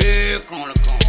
Here come the corn.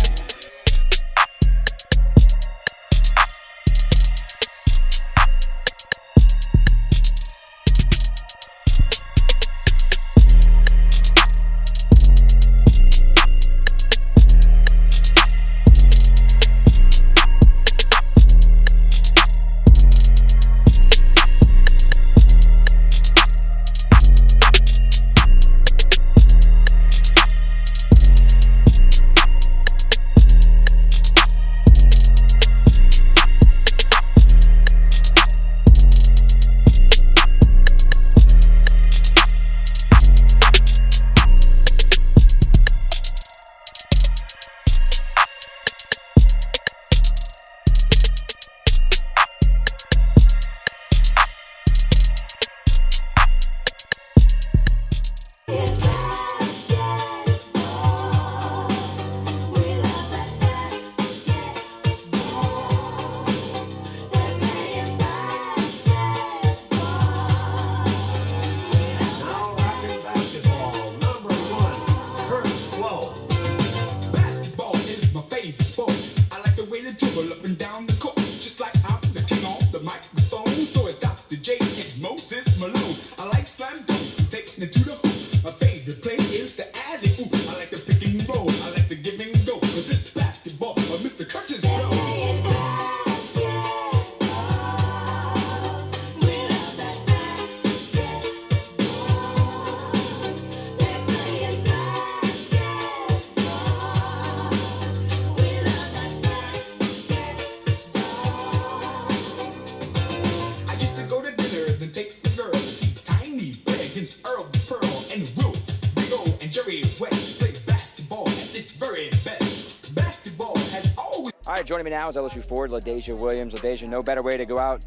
All right, joining me now is LSU forward Ladazhia Williams. Ladazhia, no better way to go out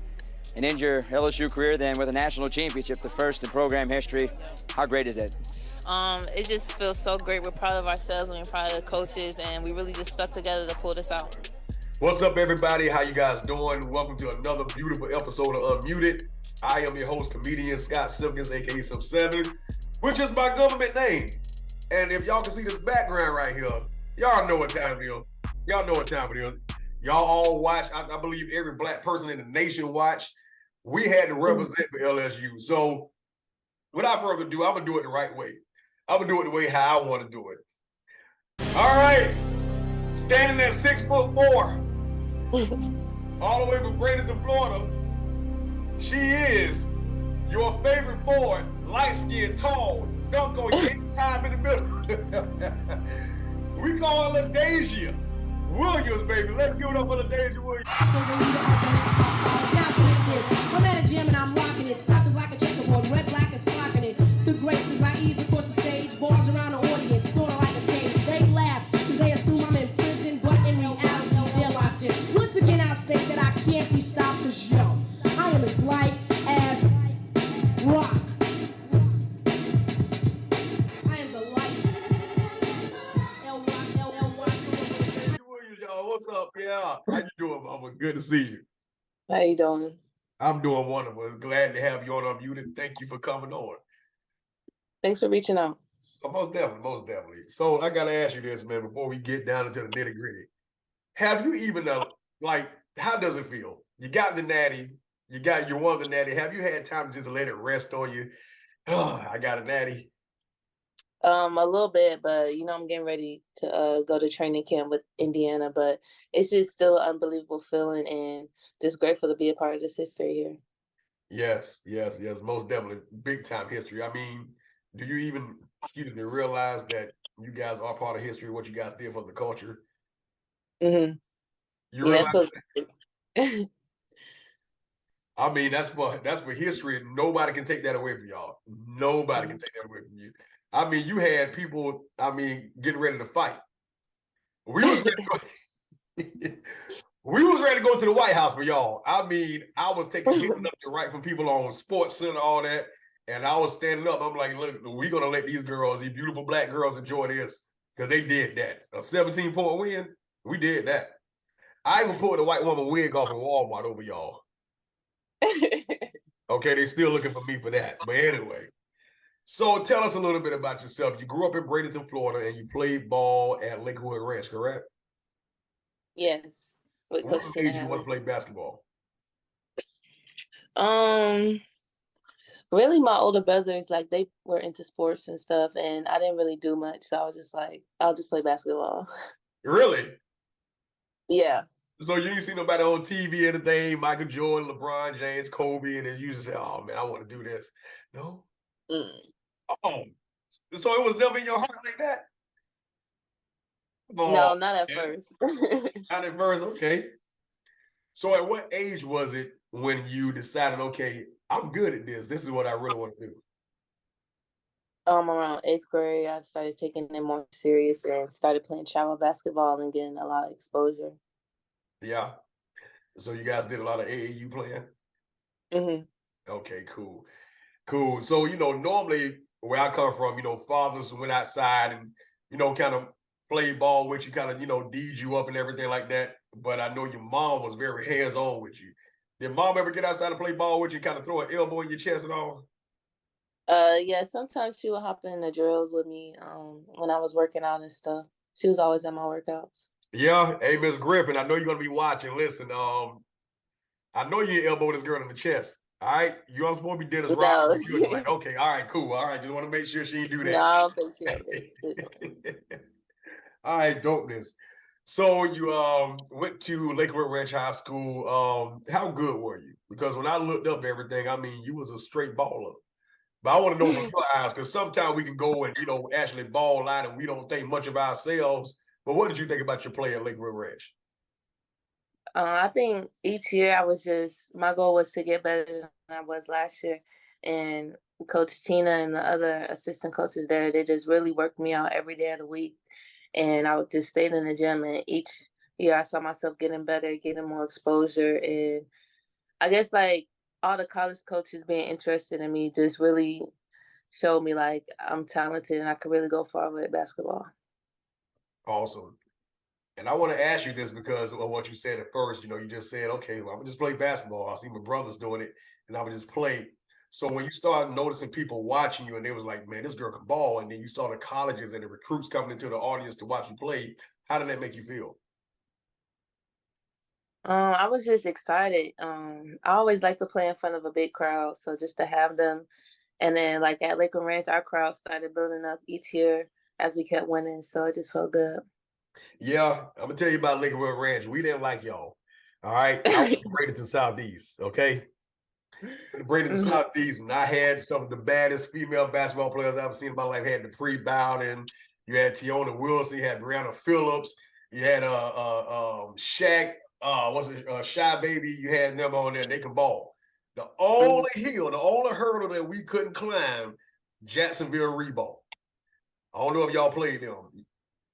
and end your LSU career than with a national championship, the first in program history. How great is it? It just feels so great. We're proud of ourselves and we're proud of the coaches, and we really just stuck together to pull this out. What's up, everybody? How you guys doing? Welcome to another beautiful episode of Unmuted. I am your host, comedian Scott Simpkins, aka Sub 7, which is my government name. And if y'all can see this background right here, y'all know what time it is. Y'all know what time it is. Y'all all watch. I believe every black person in the nation watched. We had to represent for LSU. So without further ado, I'm going to do it the right way. I'm going to do it the way how I want to do it. All right. Standing at 6'4", all the way from Bradenton, Florida, she is your favorite forward, light-skinned, tall, dunk on you anytime in the middle. We call her Ladazhia Williams, baby. Let's give it up for Ladazhia Williams. I'm at a gym and I'm rocking it. Suckers like a checkerboard, red, black is flocking it. The graces I ease across the stage, bars around the audience, sort of like a cage. They laugh because they assume I'm in prison, but in reality they're locked in. Once again, I'll state that I can't be stopped because yo, I am as light as rock. I am the light. Williams, y'all, what's up? Yeah, how you doing, mama? Good to see you. How you doing? I'm doing wonderful. Glad to have you on Unmuted. Thank you for coming on. Thanks for reaching out. Oh, most definitely, most definitely. So I gotta ask you this, man, before we get down into the nitty gritty. Have you even how does it feel? You got the Natty, you won the Natty. Have you had time to just let it rest on you? Oh, I got a Natty. A little bit, but I'm getting ready to go to training camp with Indiana, but it's just still an unbelievable feeling and just grateful to be a part of this history here. Yes, most definitely. Big time history. I mean, do you even, realize that you guys are part of history, what you guys did for the culture? Mm-hmm. You realize that? I mean, that's for history, and nobody can take that away from y'all. Nobody can take that away from you. I mean, you had people, getting ready to fight. We was ready to go to the White House for y'all. I mean, I was taking hitting up the right from people on Sports Center, all that, and I was standing up. I'm like, look, we're going to let these beautiful black girls enjoy this, because they did that. A 17-point win, we did that. I even pulled a white woman wig off in Walmart over y'all. Okay, they still looking for me for that. But anyway. So tell us a little bit about yourself. You grew up in Bradenton, Florida, and you played ball at Lakewood Ranch, correct? Yes, with What Coach Tina made you want to Hadley. play basketball? Um, Really, my older brothers, like, they were into sports and stuff, and I didn't really do much, so I was just like, I'll just play basketball. Really? Yeah. So you ain't see nobody on TV or anything, Michael Jordan, LeBron James, Kobe, and then you just say, "Oh man, I want to do this." No. Mm. Oh, so it was never in your heart like that. Oh, No, not at man. first. Not at first. Okay. So at what age was it when you decided, okay, I'm good at this. This is what I really want to do? Around 8th grade, I started taking it more serious and started playing travel basketball and getting a lot of exposure. Yeah. So you guys did a lot of AAU playing? Hmm. Okay, cool. Cool. So, normally where I come from, fathers went outside and, kind of played ball with you, kind of, D'd you up and everything like that. But I know your mom was very hands-on with you. Did mom ever get outside and play ball with you, kind of throw an elbow in your chest and all? Yeah, sometimes she would hop in the drills with me, when I was working out and stuff. She was always at my workouts. Yeah. Hey, Miss Griffin, I know you're gonna be watching. Listen, I know you elbowed this girl in the chest. All right. You aren't supposed to be Dennis Rodman, No, but you was like, okay, all right, cool. All right. Just want to make sure she didn't do no, that. I don't think she ever did. All right, dopeness. So you went to Lakewood Ranch High School. How good were you? Because when I looked up everything, I mean, you was a straight baller. But I want to know from your eyes, because sometimes we can go and actually ball out and we don't think much of ourselves. But what did you think about your play at Lakewood Ranch? I think each year my goal was to get better than I was last year. And Coach Tina and the other assistant coaches there, they just really worked me out every day of the week. And I would just stayed in the gym, and each year I saw myself getting better, getting more exposure. And I guess, like, all the college coaches being interested in me just really showed me, like, I'm talented and I could really go far with basketball. Awesome. And I want to ask you this because of what you said at first. You just said, okay, well, I'm gonna just play basketball. I see my brothers doing it, and I would just play. So when you started noticing people watching you, and they was like, man, this girl can ball, and then you saw the colleges and the recruits coming into the audience to watch you play, how did that make you feel? I was just excited. I always like to play in front of a big crowd, so just to have them, and then, like, at Lakeland Ranch, our crowd started building up each year as we kept winning, so it just felt good. Yeah, I'm gonna tell you about Lakewood Ranch. We didn't like y'all. All right, I was braided to Southeast. Okay, braided to Mhm. Southeast, and I had some of the baddest female basketball players I've ever seen in my life. Had the Free Bowden, you had Tiona Wilson, you had Brianna Phillips, you had Shaq, what's it, Shy Baby. You had them on there. They can ball. The Mhm. only hill, the only hurdle that we couldn't climb, Jacksonville Reball. I don't know if y'all played them.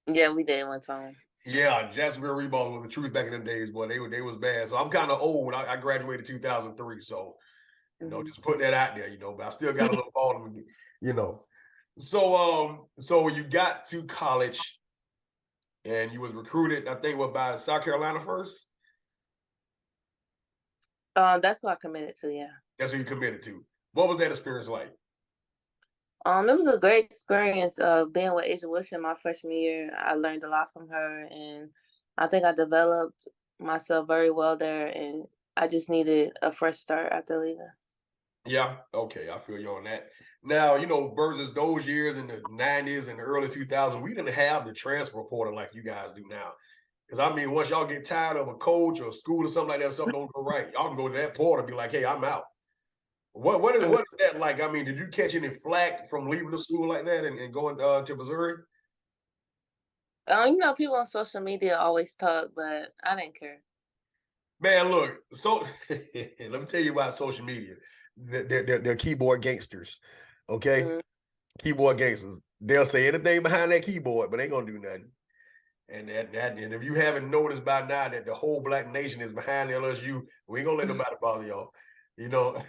Yeah, we did one time. Yeah, Jacksonville Reball was the truth back in them days, boy. They was bad. So I'm kind of old when I graduated 2003. So Mhm. just putting that out there, but I still got a little ball in me, you know. So you got to college and you was recruited, I think, by South Carolina first. That's what I committed to. Yeah. That's who you committed to. What was that experience like? It was a great experience. Being with Asia Wilson my freshman year, I learned a lot from her, and I think I developed myself very well there. And I just needed a fresh start after leaving. Yeah, okay, I feel you on that. Now, versus those years in the 90s and the early 2000s, we didn't have the transfer portal like you guys do now. Because, I mean, once y'all get tired of a coach or a school or something like that, something don't go right, y'all can go to that portal and be like, hey, I'm out. What is that like? I mean, did you catch any flack from leaving the school like that and going to Missouri? People on social media always talk, but I didn't care. Man, look, so let me tell you about social media. They're keyboard gangsters, okay? Mm. Keyboard gangsters. They'll say anything behind that keyboard, but they ain't gonna do nothing. And if you haven't noticed by now that the whole Black nation is behind LSU, we ain't gonna let nobody bother y'all. You know.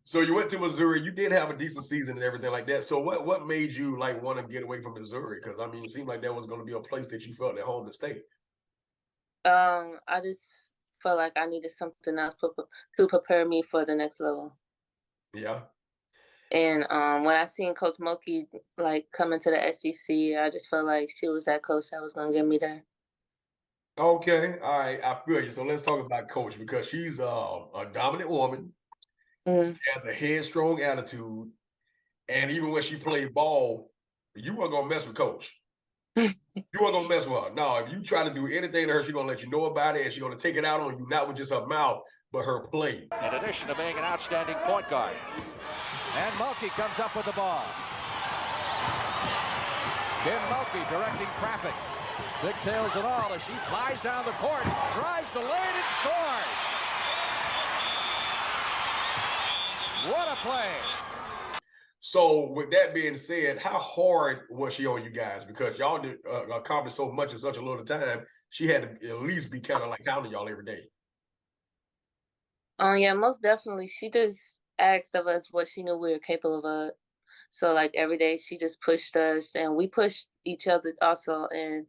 So you went to Missouri. You did have a decent season and everything like that. So what made you like want to get away from Missouri? Because I mean, it seemed like that was going to be a place that you felt at home to stay. I just felt like I needed something else to prepare me for the next level. Yeah. And when I seen Coach Mulkey like come into the SEC, I just felt like she was that coach that was gonna get me there. Okay, all right, I feel you. So let's talk about Coach because she's a dominant woman. Mm. She has a headstrong attitude, and even when she played ball, you weren't gonna mess with Coach. You weren't gonna mess with her. No, if you try to do anything to her, she's gonna let you know about it, and she's gonna take it out on you, not with just her mouth, but her play. In addition to being an outstanding point guard. And Mulkey comes up with the ball. Kim Mulkey directing traffic. Pigtails and all as she flies down the court, drives the lane and scores. What a play. So with that being said, how hard was she on you guys? Because y'all did accomplish so much in such a little time. She had to at least be kind of like hounding y'all every day. Yeah, most definitely. She just asked of us what she knew we were capable of. So like every day she just pushed us and we pushed each other also. And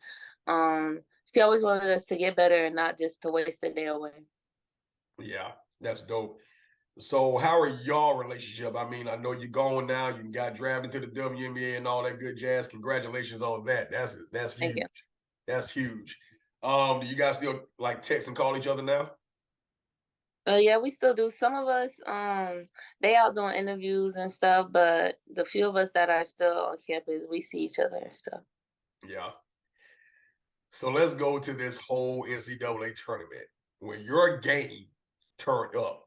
she always wanted us to get better and not just to waste a day away. Yeah, that's dope. So how are y'all relationship? I mean, I know you're going now. You got drafted to the WNBA and all that good jazz. Congratulations on that. That's Thank huge. you. That's huge. Do you guys still like text and call each other now? Yeah, we still do. Some of us, they out doing interviews and stuff, but the few of us that are still on campus, we see each other and stuff. Yeah. So let's go to this whole NCAA tournament. When your game turned up,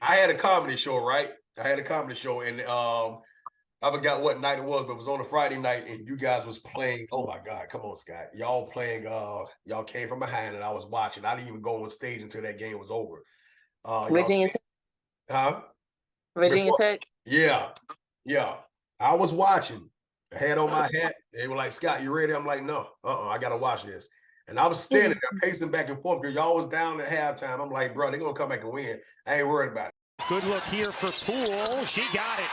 I had a comedy show, right? I had a comedy show, and I forgot what night it was, but it was on a Friday night, and you guys was playing. Oh my God, come on, Scott! Y'all playing. Y'all came from behind, and I was watching. I didn't even go on stage until that game was over. Virginia Tech. Huh? Virginia Tech. Yeah. I was watching. I had on my hat. They were like, "Scott, you ready?" I'm like, "No, I gotta watch this." And I was standing there pacing back and forth because y'all was down at halftime. I'm like, bro, they're gonna come back and win. I ain't worried about it. Good look here for Poole. She got it.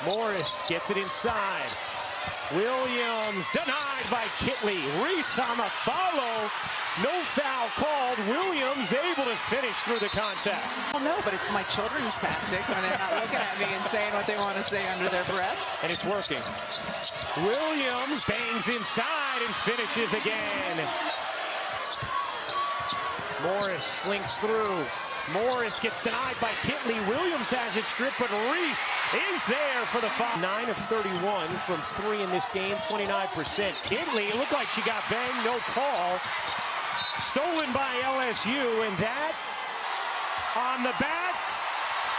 Morris gets it inside. Williams denied by Kitley. Reese on the follow. No foul called. Williams able to finish through the contact. Well, no, but it's my children's tactic when they're not looking at me and saying what they want to say under their breath. And it's working. Williams bangs inside and finishes again. Morris slinks through. Morris gets denied by Kitley. Williams has it stripped, but Reese is there for the foul. 9 of 31 from 3 in this game, 29%. Kitley, it looked like she got banged, no call. Stolen by LSU, and that on the back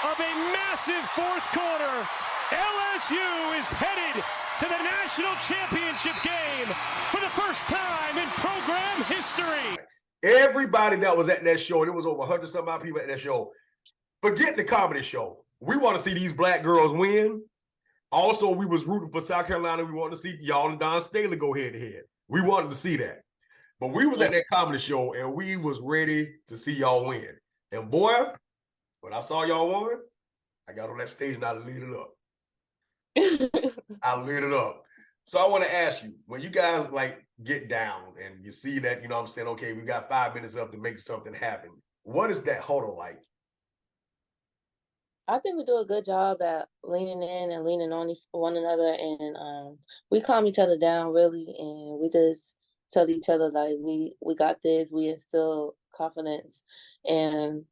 of a massive fourth quarter. LSU is headed to the national championship game for the first time in program history. Everybody that was at that show, and it was over 100-some odd people at that show, forget the comedy show. We want to see these black girls win. Also, we was rooting for South Carolina. We wanted to see y'all and Don Staley go head-to-head. We wanted to see that. But we was at that comedy show, and we was ready to see y'all win. And boy, when I saw y'all win, I got on that stage and I lit it up. I lit it up. So I want to ask you, when you guys like get down and you see that, you know what I'm saying, okay, we got 5 minutes left to make something happen. What is that huddle like? I think we do a good job at leaning in and leaning on one another, and we calm each other down really, and we just tell each other like we got this. We instill confidence, and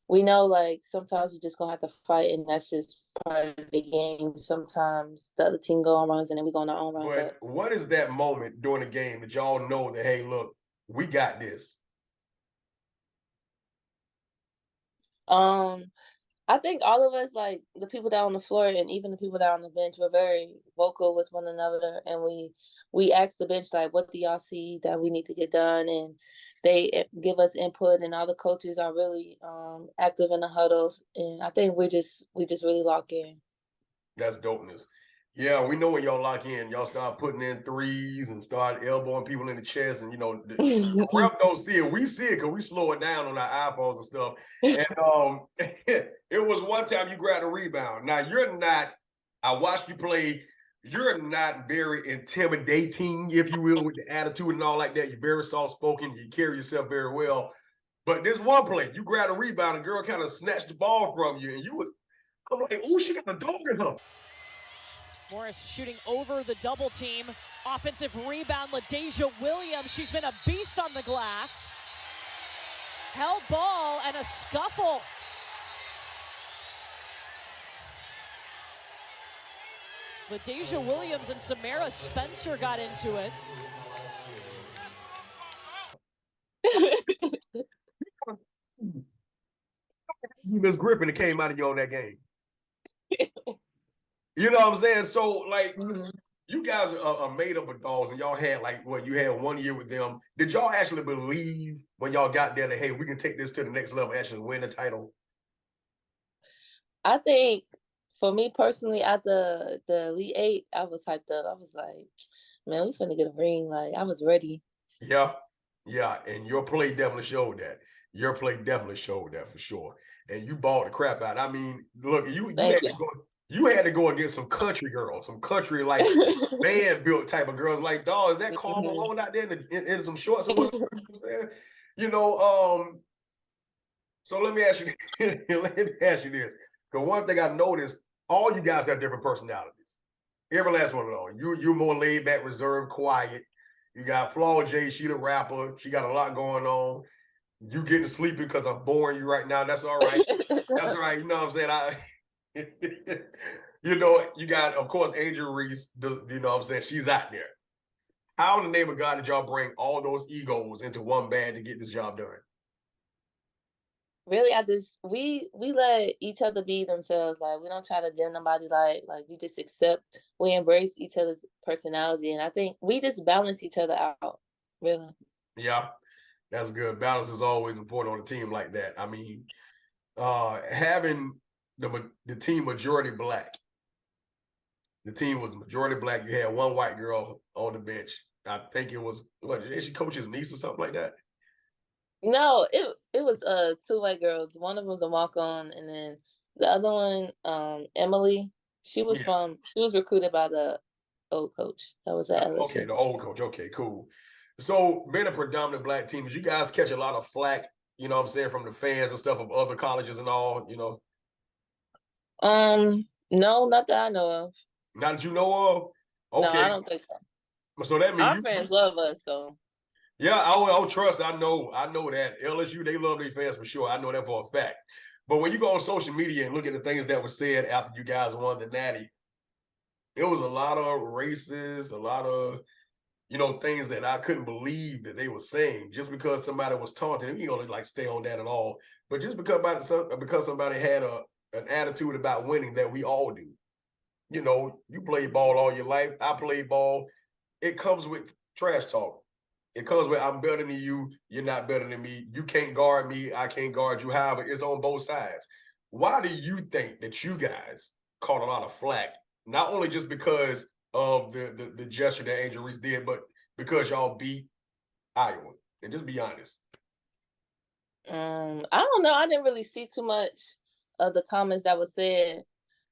we know like sometimes you're just gonna have to fight, and that's just part of the game. Sometimes the other team go on runs, and then we go on our own run. But what is that moment during the game that y'all know that, hey, look, we got this? I think all of us, like the people down on the floor and even the people down on the bench, were very vocal with one another, and we asked the bench like, "What do y'all see that we need to get done?" And they give us input, and all the coaches are really active in the huddles, and I think we just really lock in. That's dopeness. Yeah, we know when y'all lock in, y'all start putting in threes and start elbowing people in the chest, and you know, the ref don't see it. We see it because we slow it down on our iPhones and stuff. And it was one time you grabbed a rebound. Now you're not. I watched you play. You're not very intimidating, if you will, with the attitude and all like that. You're very soft-spoken. You carry yourself very well. But this one play, you grabbed a rebound, and girl kind of snatched the ball from you, and I'm like, ooh, she got a dog in her. Morris shooting over the double team. Offensive rebound, Ladazhia Williams. She's been a beast on the glass. Held ball and a scuffle. Ladazhia Williams and Samara Spencer got into it. You miss gripping that came out of you on that game. You know what I'm saying? So, like, you guys are made up of dogs, and y'all had, like, you had 1 year with them. Did y'all actually believe when y'all got there that, hey, we can take this to the next level and actually win the title? I think for me personally, after the Elite Eight, I was hyped up. I was like, man, we finna get a ring. Like, I was ready. Yeah, and your play definitely showed that. Your play definitely showed that for sure. And you balled the crap out. I mean, look, you had to go against some country girls, some country, like, band-built type of girls. Like, dog, is that Karl Malone out there in some shorts? You know, so let me ask you, this. Because one thing I noticed, all you guys have different personalities. Every last one of them. You're more laid back, reserved, quiet. You got Flaw J, she the rapper. She got a lot going on. You getting sleepy because I'm boring you right now. That's all right. That's all right. You know what I'm saying? You know, you got, of course, Angel Reese. You know what I'm saying? She's out there. How in the name of God did y'all bring all those egos into one band to get this job done? Really, we let each other be themselves. Like, we don't try to dim nobody. Like we just accept, we embrace each other's personality, and I think we just balance each other out. Really. Yeah, that's good. Balance is always important on a team like that. I mean, having the team majority black. The team was majority black. You had one white girl on the bench. I think it was, is she coach's niece or something like that? No, it was two white girls. One of them was a walk-on, and then the other one, Emily, she was recruited by the old coach. That was at LSU. Okay, the old coach. Okay, cool. So being a predominant black team, did you guys catch a lot of flack, you know what I'm saying, from the fans and stuff of other colleges and all, you know? No, not that I know of. Not that you know of? Okay. No, I don't think so. So that means our fans love us, so. Yeah, I'll trust. I know that. LSU, they love their fans for sure. I know that for a fact. But when you go on social media and look at the things that were said after you guys won the Natty, it was a lot of races, a lot of, you know, things that I couldn't believe that they were saying just because somebody was taunting. You don't like stay on that at all. But just because somebody had an attitude about winning that we all do. You know, you played ball all your life. I played ball. It comes with trash talk. It comes with I'm better than you. You're not better than me. You can't guard me. I can't guard you. However, it's on both sides. Why do you think that you guys caught a lot of flack? Not only just because of the gesture that Angel Reese did, but because y'all beat Iowa. And just be honest. I don't know. I didn't really see too much of the comments that were said,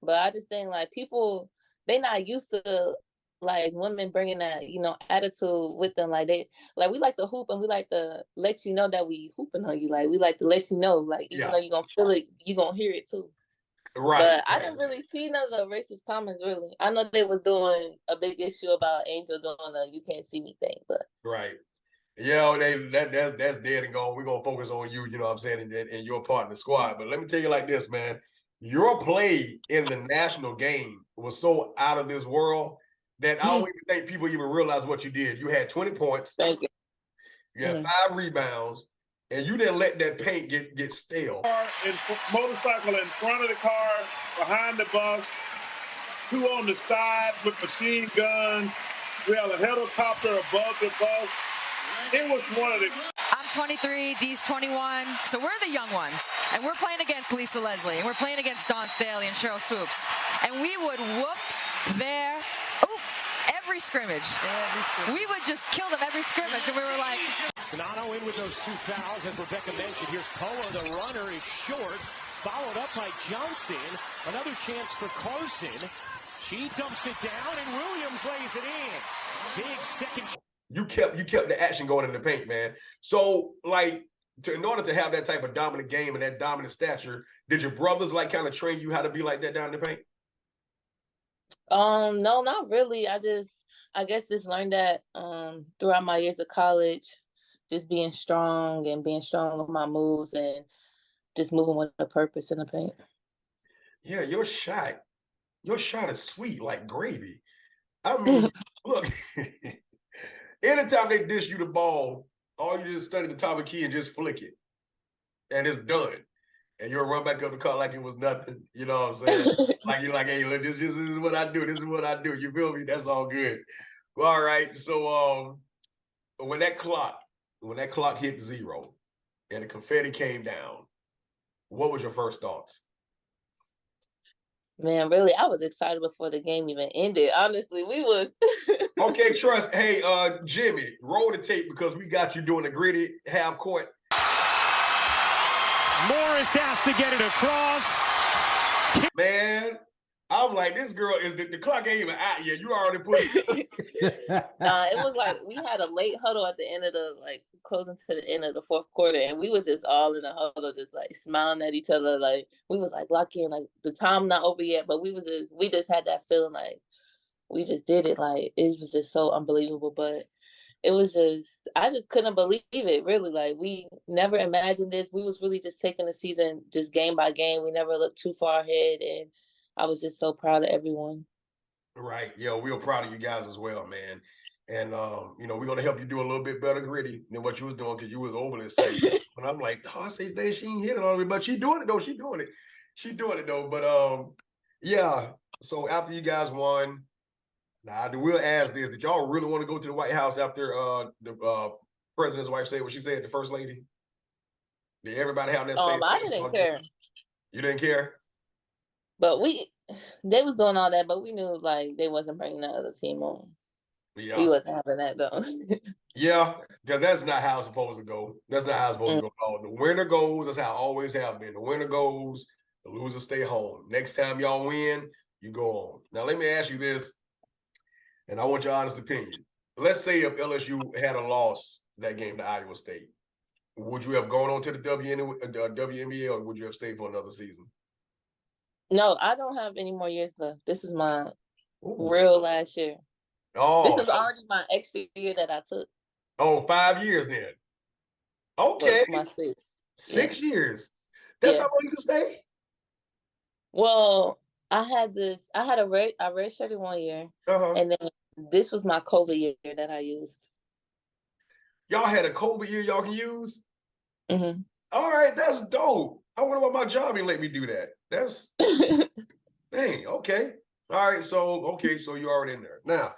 but I just think like people, they not used to like women bringing that, you know, attitude with them. Like we like to hoop and we like to let you know that we hooping on you. Like we like to let you know, like even though you're gonna feel it, you're gonna hear it too. Right. But I didn't really see none of the racist comments really. I know they was doing a big issue about Angel doing the "you can't see me" thing, but right. Yeah, that's dead and gone. We're gonna focus on you, you know what I'm saying, and your part in the squad. But let me tell you like this, man. Your play in the national game was so out of this world that I don't even think people even realize what you did. You had 20 points. Thank you. You had 5 rebounds, and you didn't let that paint get stale. Motorcycle in front of the car, behind the bus, 2 on the side with machine guns. We had a helicopter above the bus. It was one of the... I'm 23, Dee's 21, so we're the young ones. And we're playing against Lisa Leslie, and we're playing against Dawn Staley and Cheryl Swoops. And we would whoop their... every scrimmage. We would just kill them every scrimmage, and we were like... Sonano in with those 2 fouls, as Rebecca mentioned. Here's Koa, the runner is short, followed up by Johnson. Another chance for Carson. She dumps it down, and Williams lays it in. Big second... You kept the action going in the paint, man. So, like, in order to have that type of dominant game and that dominant stature, did your brothers like kind of train you how to be like that down in the paint? No, not really. I guess just learned that throughout my years of college, just being strong with my moves and just moving with a purpose in the paint. Yeah, your shot is sweet like gravy. I mean, look, anytime they dish you the ball, all you just stand at the top of the key and just flick it, and it's done. And you'll run back up the court like it was nothing. You know what I'm saying? Like you're like, hey, look, this is what I do. This is what I do. You feel me? That's all good. Well, all right. So when that clock hit 0 and the confetti came down, what was your first thoughts? Man, really, I was excited before the game even ended. Honestly, we was. Okay, trust. Hey, Jimmy, roll the tape because we got you doing the gritty half court. Morris has to get it across. Man, I'm like, this girl is the clock ain't even out yet. You already put it. It was like we had a late huddle at the end of closing to the end of the fourth quarter, and we was just all in the huddle, just like smiling at each other. Like we was like lock in, like the time not over yet, but we just had that feeling like we just did it. Like it was just so unbelievable, but it was I just couldn't believe it, really. Like we never imagined this. We was really just taking the season just game by game. We never looked too far ahead, and I was just so proud of everyone. Right. Yeah, we're proud of you guys as well, man. And we're gonna help you do a little bit better gritty than what you was doing because you was overly excited. But I'm like, oh, I say, dang, she ain't hit it on me, but she doing it though. She doing it though. But yeah. So after you guys won, now I will ask this: did y'all really want to go to the White House after the president's wife said what she said, the first lady? Did everybody have that same? I didn't care. You didn't care? But they was doing all that, but we knew like they wasn't bringing that other team on. Yeah. We wasn't having that though. Yeah, because that's not how it's supposed to go. That's not how it's supposed to go. Oh, the winner goes. That's how it always have been. The winner goes. The loser stay home. Next time y'all win, you go on. Now let me ask you this, and I want your honest opinion. Let's say if LSU had a loss that game to Iowa State, would you have gone on to the WNBA or would you have stayed for another season? No, I don't have any more years left. This is my real last year. Oh, this is already my extra year that I took. Oh, 5 years then. Okay. My 6. 6 years. That's how long you can stay? Well, I had a redshirted 1 year, and then this was my COVID year that I used. Y'all had a COVID year y'all can use? Mm-hmm. All right, that's dope. I wonder why my job ain't let me do that. That's dang, okay. All right, so you're already in there. Now,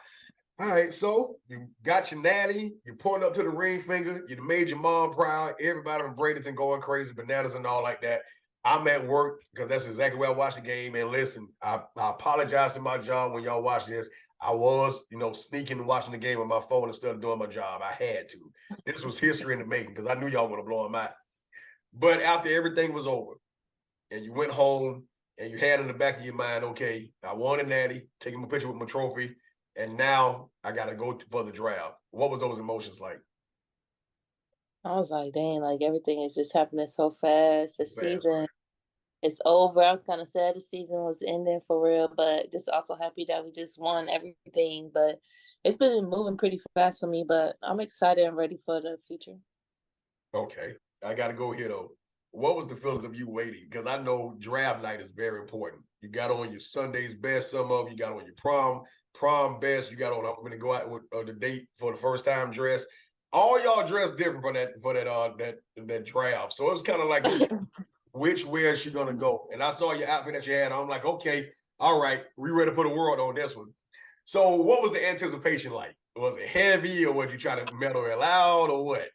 all right, so you got your natty, you pointing up to the ring finger, you made your mom proud, everybody in Bradenton going crazy, bananas and all like that. I'm at work because that's exactly where I watched the game. And listen, I apologize to my job when y'all watch this. I was, sneaking and watching the game on my phone instead of doing my job. I had to. This was history in the making because I knew y'all were going to blow them out. But after everything was over and you went home and you had in the back of your mind, okay, I won a natty, taking a picture with my trophy, and now I got to go for the draft. What was those emotions like? I was like, dang, like everything is just happening so fast. The season is over. I was kind of sad the season was ending for real, but just also happy that we just won everything. But it's been moving pretty fast for me, but I'm excited and ready for the future. Okay. I got to go here, though. What was the feelings of you waiting? Because I know draft night is very important. You got on your Sunday's best, some of you got on your prom best. You got on when to go out with the date for the first time dress. All y'all dressed different for that draft. So it was kind of like, which way is she gonna go? And I saw your outfit that you had. I'm like, okay, all right, we ready for the world on this one. So what was the anticipation like? Was it heavy, or was you trying to metal it loud, or what?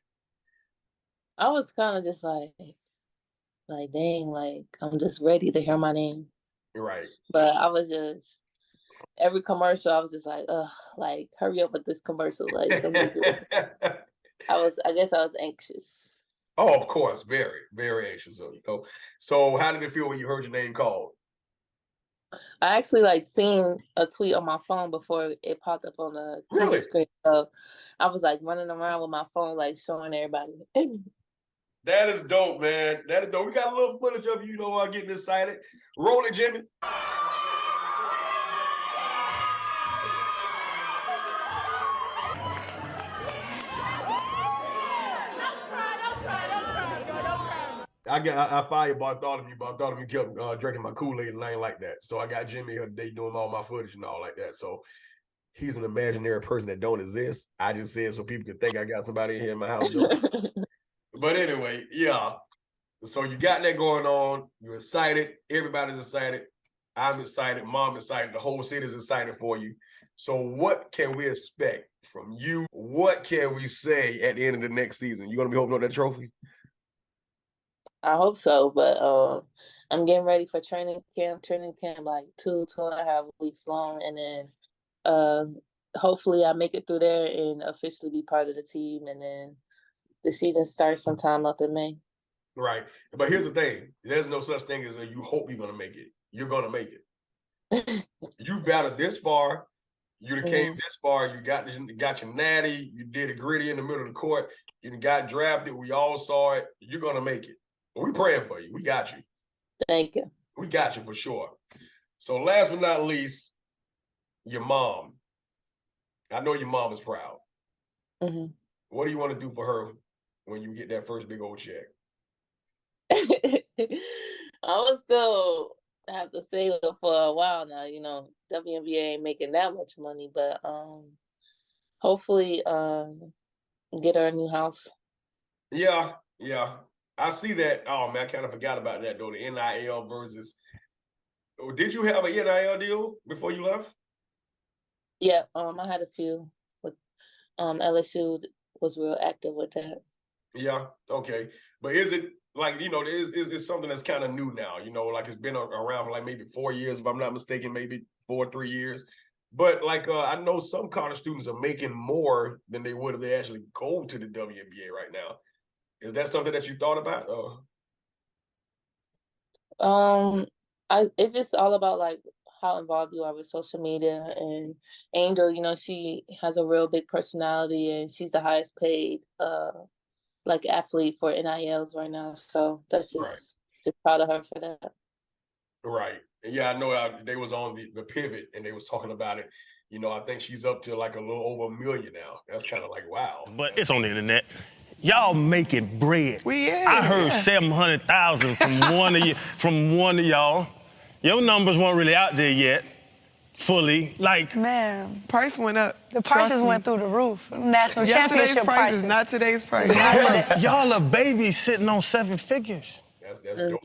I was kind of just like dang, like I'm just ready to hear my name. Right. But I was just every commercial, I was just like, like hurry up with this commercial. Like I guess I was anxious. Oh, of course, very, very anxious. So how did it feel when you heard your name called? I actually seen a tweet on my phone before it popped up on the TV screen. So I was running around with my phone, showing everybody. That is dope, man. That is dope. We got a little footage of you, getting excited. Roll it, Jimmy. I fired Bartholomew. Bartholomew kept drinking my Kool-Aid and I ain't like that. So I got Jimmy here today doing all my footage and all like that. So he's an imaginary person that don't exist. I just said so people could think I got somebody in here in my house. But anyway, yeah. So you got that going on. You're excited. Everybody's excited. I'm excited. Mom excited. The whole city's excited for you. So what can we expect from you? What can we say at the end of the next season? You going to be holding up that trophy? I hope so, but I'm getting ready for training camp. Training camp like 2.5 weeks long, and then hopefully I make it through there and officially be part of the team, and then the season starts sometime up in May. Right, but here's the thing: there's no such thing as you hope you're gonna make it. You're gonna make it. You've battled this far. You came this far. You got your natty. You did a gritty in the middle of the court. You got drafted. We all saw it. You're gonna make it. We're praying for you. We got you. Thank you. We got you for sure. So last but not least, your mom. I know your mom is proud. Mm-hmm. What do you want to do for her when you get that first big old check? I will still have to save it for a while now. WNBA ain't making that much money, but hopefully get her a new house. Yeah. I see that. Oh man, I kind of forgot about that though. The NIL versus. Did you have an NIL deal before you left? Yeah, I had a few with LSU was real active with that. Yeah, okay. But is it like, is something that's kind of new now, like it's been around for like maybe 4 years, if I'm not mistaken, maybe 3 years. But like I know some college students are making more than they would if they actually go to the WNBA right now. Is that something that you thought about? It's just all about like how involved you are with social media. And Angel, she has a real big personality, and she's the highest paid like athlete for NILs right now. So that's just proud of her for that. Right. Yeah, I know they was on the pivot and they was talking about it. I think she's up to like a little over $1 million now. That's kind of like, wow. But it's on the internet. Y'all making bread. I heard 700,000 from one of y'all. Your numbers weren't really out there yet, fully. Like, man, price went up. The prices went through the roof. National championship prices. Not today's price. y'all are babies sitting on 7 figures. That's dope.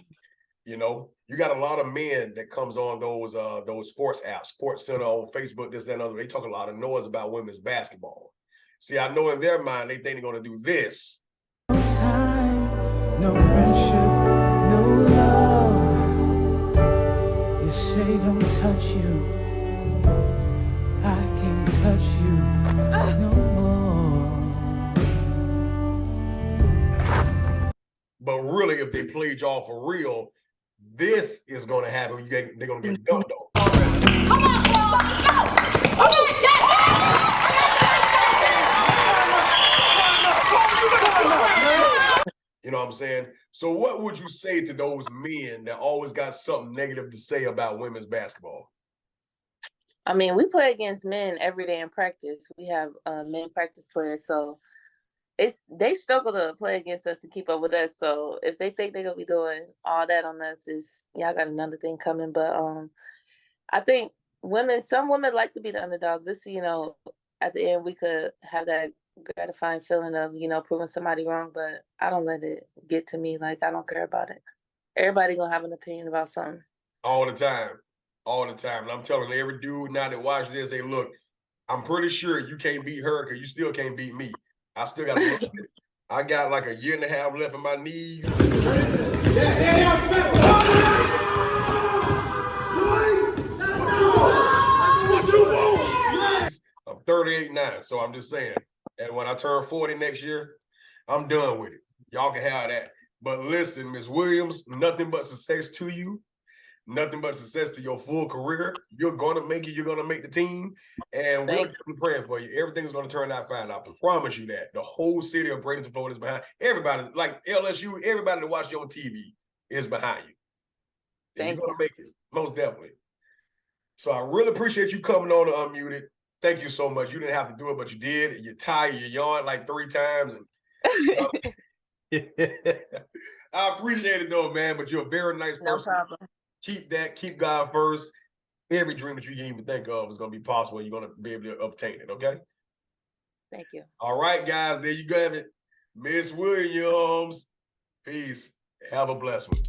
You got a lot of men that comes on those sports apps, Sports Center on Facebook, this, that, and other. They talk a lot of noise about women's basketball. See, I know in their mind, they think they're going to do this. No time, no friendship, no love. You say don't touch you. I can't touch you no more. But really, if they played y'all for real, this is going to happen. They're going to get dumped on. Come on, bro. Let's go. Come on, You know what I'm saying? So what would you say to those men that always got something negative to say about women's basketball? I mean, we play against men every day in practice. We have men practice players, so they struggle to play against us to keep up with us. So if they think they're gonna be doing all that on us, y'all got another thing coming. But I think some women like to be the underdogs. Just at the end we could have that gratifying feeling of proving somebody wrong. But I don't let it get to me. Like, I don't care about it. Everybody gonna have an opinion about something. All the time. And I'm telling every dude now that watches this, say, look, I'm pretty sure you can't beat her because you still can't beat me. I still got to look at it. I got like 1.5 years left in my knees. I'm 38 now, so I'm just saying. And when I turn 40 next year, I'm done with it. Y'all can have that. But listen, Ms. Williams, nothing but success to you. nothing but success to your full career. You're going to make it. You're going to make the team. And we're praying for you. Everything's going to turn out fine. I promise you that. The whole city of Bradenton, Florida is behind. Everybody, like LSU, everybody that watch you on TV is behind you. And you're going to make it, most definitely. So I really appreciate you coming on to Unmuted. Thank you so much. You didn't have to do it, but you did. You're tired. You yawned like 3 times. And I appreciate it though, man. But you're a very nice person. No problem. Keep that. Keep God first. Every dream that you can even think of is going to be possible. You're going to be able to obtain it, okay? Thank you. All right, guys. There you go. It. Miss Williams. Peace. Have a blessed one.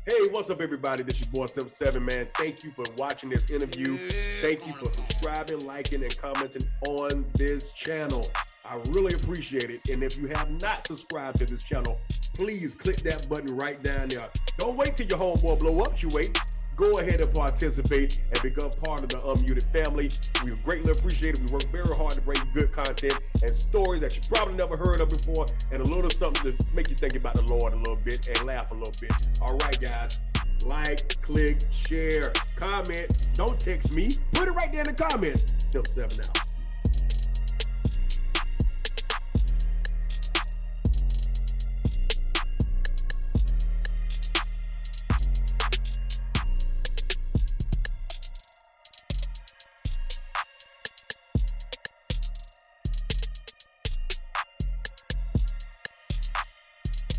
Hey, what's up, everybody? This is your boy 77, man. Thank you for watching this interview. Thank you for subscribing, liking, and commenting on this channel. I really appreciate it. And if you have not subscribed to this channel, please click that button right down there. Don't wait till your homeboy blow up. You wait. Go ahead and participate and become part of the Unmuted family. We greatly appreciate it. We work very hard to bring you good content and stories that you probably never heard of before, and a little something to make you think about the Lord a little bit and laugh a little bit. All right, guys. Like, click, share, comment. Don't text me. Put it right there in the comments. Simp7 out.